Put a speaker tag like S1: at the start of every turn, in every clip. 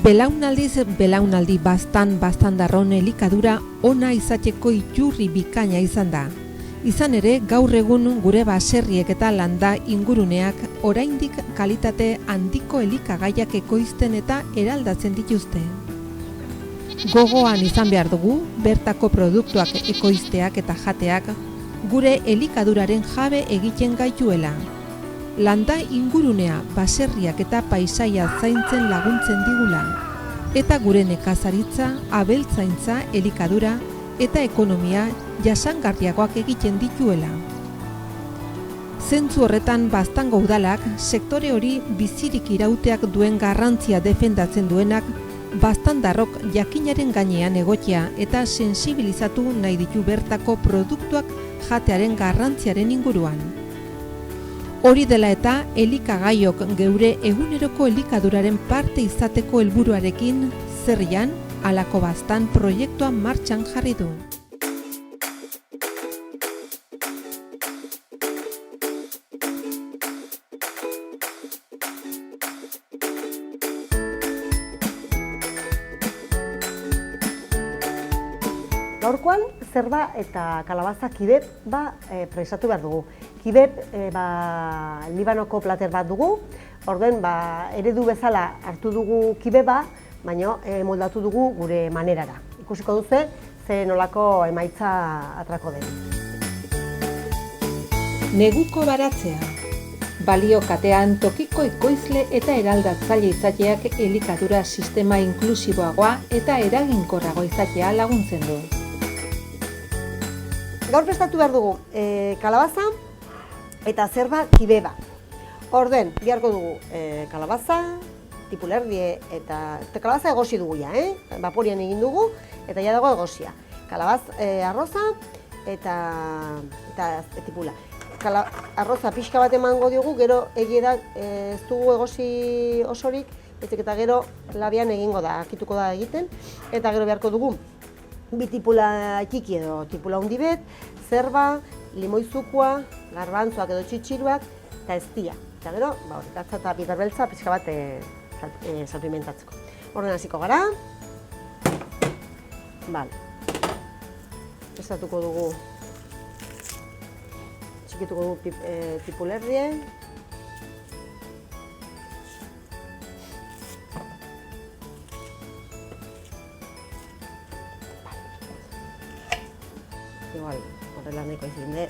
S1: Belaunaldiz belaunaldi baztan-darron elikadura ona izateko iturri bikaina izan da. Izan ere, gaur egun gure baserriek eta landa inguruneak oraindik kalitate handiko elikagaiak ekoizten eta eraldatzen dituzte. Gogoan izan behar dugu, bertako produktuak ekoizteak eta jateak gure elikaduraren jabe egiten gaituela. Landa ingurunea, baserriak eta paisaia zaintzen laguntzen digula, eta gure nekazaritza, abeltzaintza, elikadura eta ekonomia jasangarriagoak egiten dituela. Zentzu horretan Baztango udalak sektore hori bizirik irauteak duen garrantzia defendatzen duenak baztandarrok jakinaren gainean egotea eta sensibilizatu nahi ditu bertako produktuak jatearen garrantziaren inguruan. Hori dela eta elikagaiok geure eguneroko elikaduraren parte izateko helburuarekin Zerrian halako baztan proiektua martxan jarri du.
S2: Gaurkoan, zerba eta kalabaza kibeb presatu behar dugu. Kibeb Libanoko plater bat dugu, orden eredu bezala hartu dugu kibeba, baina moldatu dugu gure manerara. Ikusiko duze, ze nolako emaitza atrako den.
S1: Neguko baratzea. Balio katean tokiko ekoizle eta eraldatzaile izateak elikadura sistema inklusiboagoa eta eraginkorrago izatea laguntzen du.
S2: Gaur prestatu behar dugu kalabaza eta zerba kibeba. Orden, biharko dugu kalabaza, tipulerdie eta kalabaza egosi dugu ja, Vaporian egin dugu eta ja dago egosia. Arroza eta tipula. Arroza pixka bat emango diogu, gero egia da ez dugu egosi osorik, eta gero labian egingo da, akituko da egiten, eta gero beharko dugu bi tipula txiki edo tipula handi bet, zerba, limoizukua, garbantzuak edo txitxiruak, eta eztia. Eta gero, gatza eta piper beltza pixka bat salpimentatzeko. Horren hasiko gara. Prestatuko dugu, txikituko dugu tipulerdie. Igual, horrela nahiko izin de.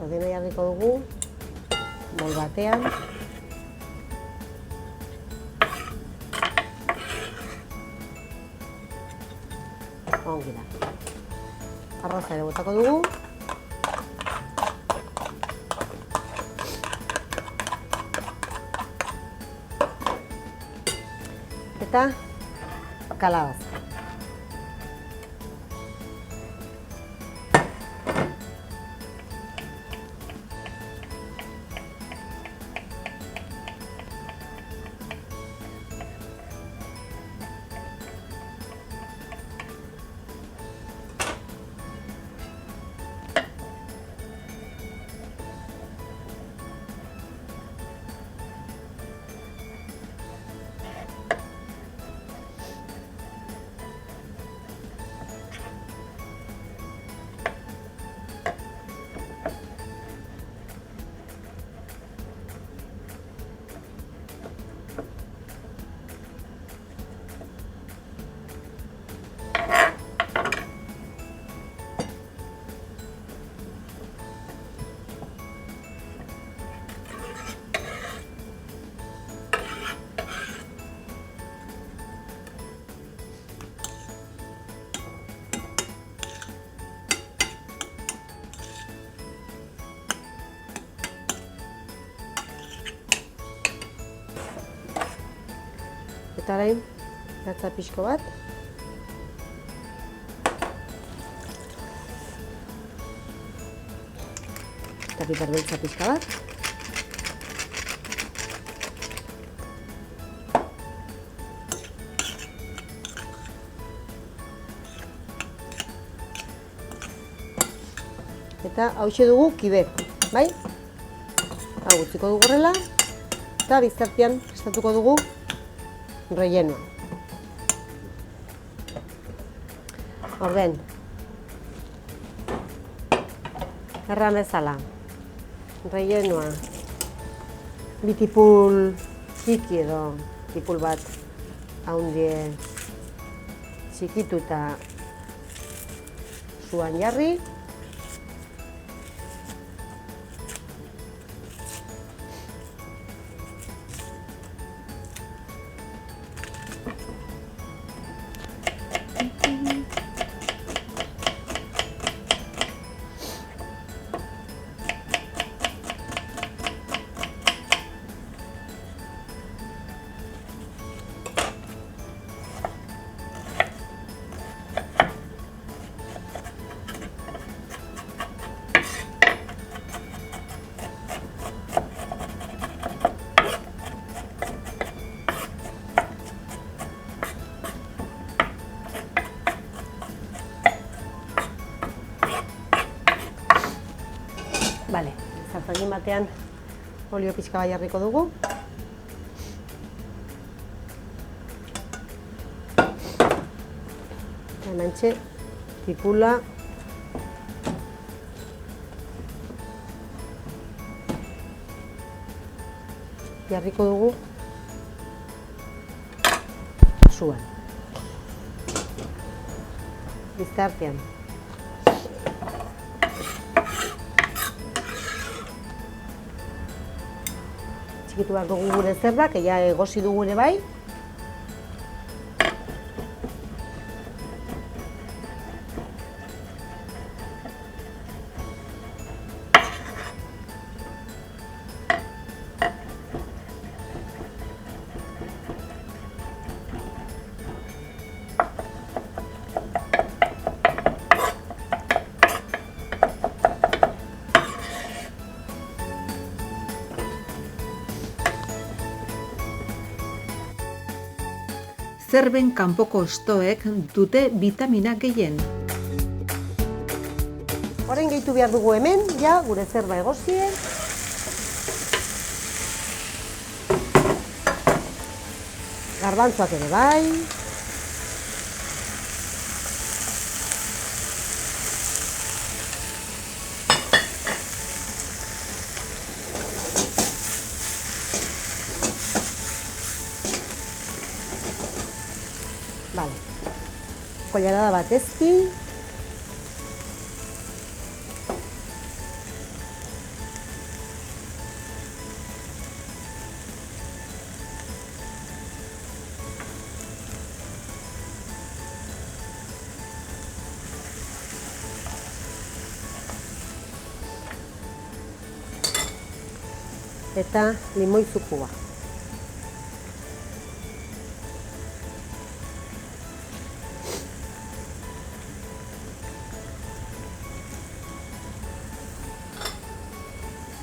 S2: Ordena jarriko dugu, bol batean. Ongi da. Arroza ere botako dugu. Eta kalabaza. Eta orain, gatza pixko bat. Eta piper beltza pixka bat. Eta hauxe dugu kibe, bai? Hau utziko dugu horrela, eta biztartean prestatuko dugu rellenoa. Orden, erran bezala, rellenoa, bi tipul txiki edo tipul bat haundie txikitu eta zuan jarri. Bale, zartagin batean olio pixka bat jarriko dugu. Hementxe tipula jarriko dugu zuan. Biztartean. Txikitu behar dugu gure zerbak, ja egosi dugu ere bai.
S1: Zerben kanpoko hostoek dute bitamina gehien.
S2: Orain gehitu behar dugu hemen, ja, gure zerba egozie. Garbantzoak ere bai. Vale. Kollarada bat ezki. Eta limoi zukua.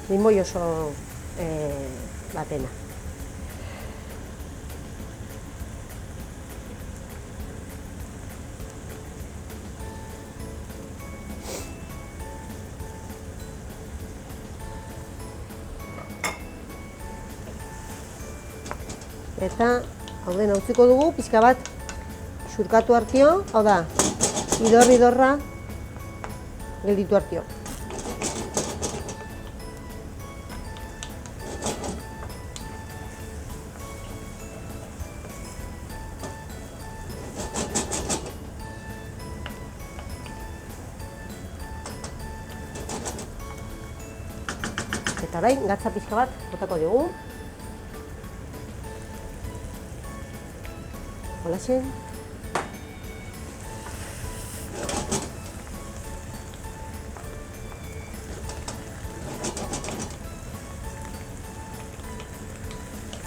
S2: Limoi oso batena. Eta, hau dena utziko dugu, pixka bat xurkatu hartio, hau da, idorra gelditu hartio. Eta orain, gatza pixka bat botako dugu. Holaxe.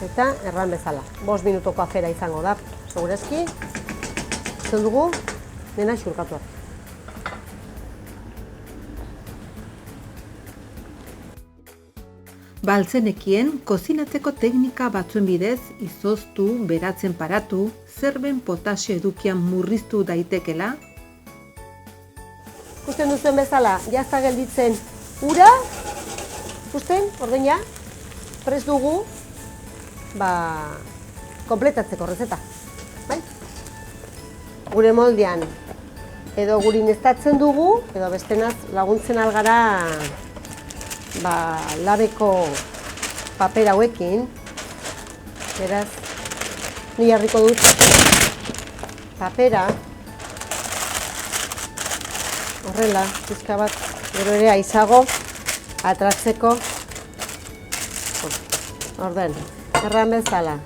S2: Eta erran bezala, 5 minutoko afera izango da, segurezki. Zer dugu, dena xurkatu.
S1: Baltzenekien, kozinatzeko teknika batzuen bidez, izoztu, beratzen paratu, zerben potasio edukian murriztu daitekela.
S2: Ikusten duzuen bezala, jazta gelditzen ura, ikusten, orden ja, prest dugu, kompletatzeko rezeta. Gure moldean, edo gurin estatzen dugu, edo bestenaz laguntzen algara labeko paper hauekin. Beraz, ni jarriko dut papera, horrela, pizka bat, gero ere aizago, atratzeko. Orden, erran bezala,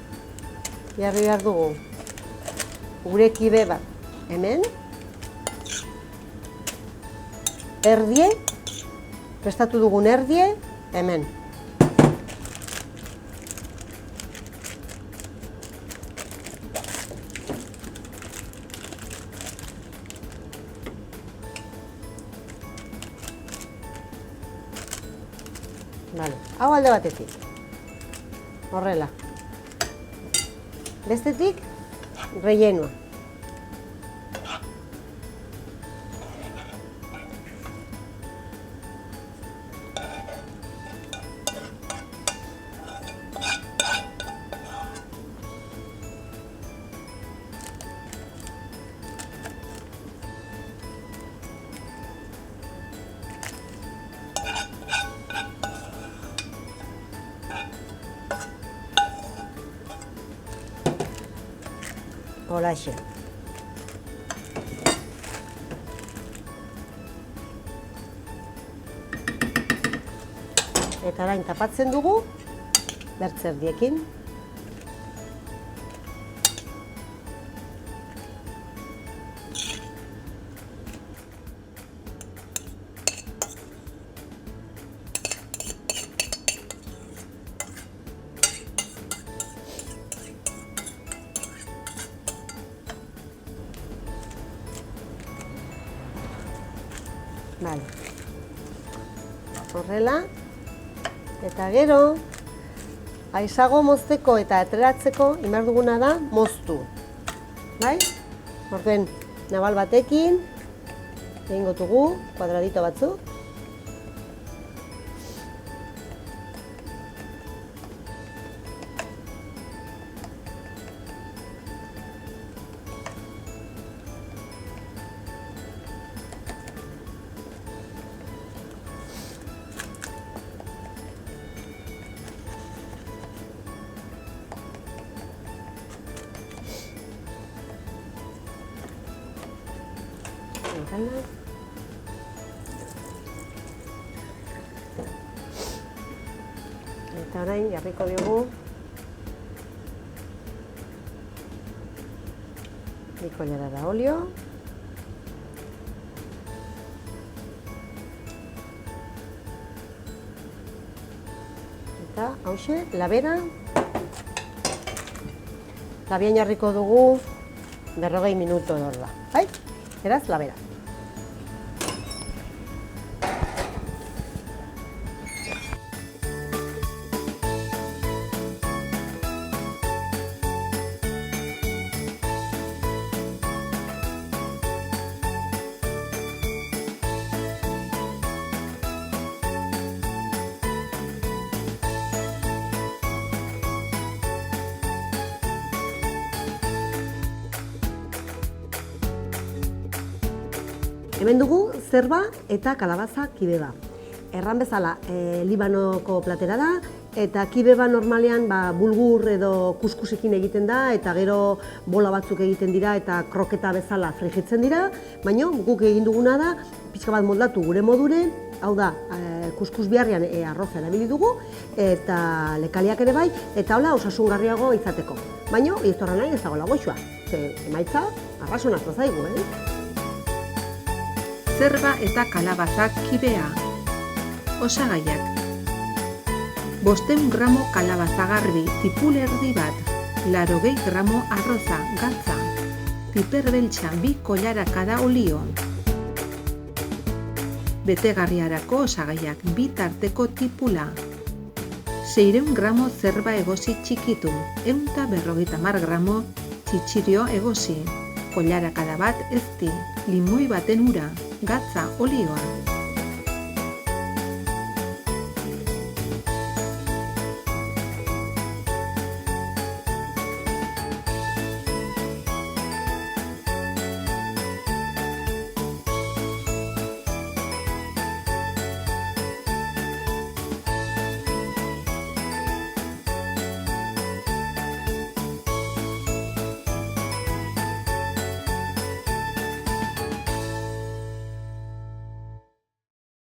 S2: jarri behar dugu, gure kibe bat, hemen, erdie, prestatu dugun erdie, hemen. Hau alde batetik, horrela. Bestetik, rellenoa. Holaxe. Eta orain tapatzen dugu, bertzerdiekin. Horrela, eta gero, aizago mozteko eta ateratzeko behar duguna da moztu. Bai? Orden, nabal batekin, egingo dugu, kuadradito batzuk. Eta orain jarriko dugu bi kucharada olio. Eta hauxe, labera. Labian jarriko dugu 40 minutu edorla. Bai? Beraz, labera. Hemen dugu zerba eta kalabaza kibeba. Erran bezala, Libanoko platera da, eta kibeba normalean bulgur edo kuskusekin egiten da, eta gero bola batzuk egiten dira eta kroketa bezala frijitzen dira, baina guk egin duguna da, pixka bat moldatu gure modure, hau da, kuskus biharrian arroza erabili dugu, eta lekaliak ere bai, eta hola osasungarriago izateko. Baina, ez horra nahi ez dagoela goxua, emaitza arrasonatzen zaigu,
S1: Zerba eta kalabazak kibea. Osagaiak: 500 gramo kalabazagarbi, tipul erdi bat, 80 gramo arroza, gatza, piper beltza 2 kollarakada olio. Betegarriarako osagaiak 2 tarteko tipula, 600 gramo zerba egosi txikitu, 150 gramo txitxirio egosi, kollarakada bat ezti, limoi baten ura, gatza olioa.